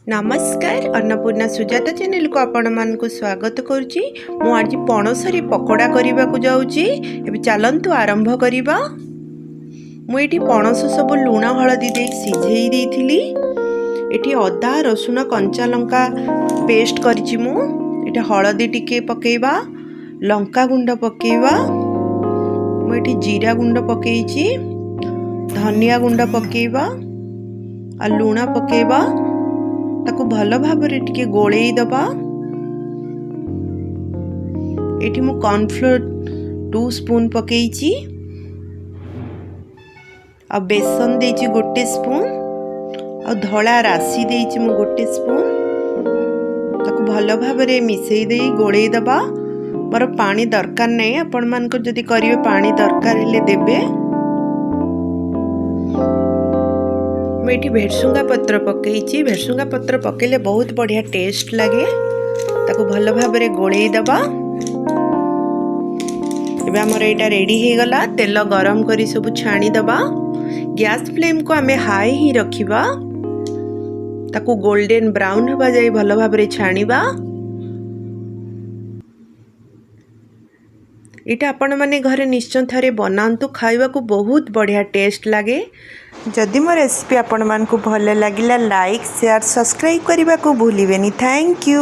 नमस्कार अन्नपूर्णा सुजाता चैनल को आपण मान को स्वागत करुच्ची। मु आज पणसरी पकोड़ा करने को जाऊँगी। एबे चलंतु आरंभ करिबा। मुझे पणस सब लुण हलदी दे सिझेई देइथिली। एठी अदा रसुण कंचा लंका पेस्ट करिछि मु। एठी हलदी टिके पकेइबा, लंका गुंड पकेइबा, मु एठी जीरा गुंड पकेइछि, धनिया गुंड पकेइबा आ लुण पकेइबा। ताकू भल भाबरे टिके गोळेई दबा। एठी मु कॉर्नफ्लोर 2 स्पून पकेइछि आ बेसन देइछि 1 स्पून आ धळा राशि देइछि मु 1 स्पून। ताकू भल भाबरे मिसेई देई गोळेई दबा। मोर पानी दरकार नै, आपण मान को जदी करिवे पानी दरकार हेले देबे। मैं भेरसुंगा पत्र पकई। भेरसुंगा पत्र पकेले बहुत बढ़िया टेस्ट लगे। ताको भल भाव गोलई दबा। एबे हमर एटा रेडी हे गला। तेल गरम करी सब छाणी दबा। गैस फ्लेम को हमें हाई ही रखिबा। ताको गोल्डन ब्राउन होबा जाई भल भाव छाणीबा। एटा आपण माने घरे निश्चय थरे बनांतु, खाइबा को बहुत बढ़िया टेस्ट लगे। जदि मो रेसिपी आपण मान को भल लागिला लाइक शेयर सब्सक्राइब करने को भूलिबेनी। Thank you.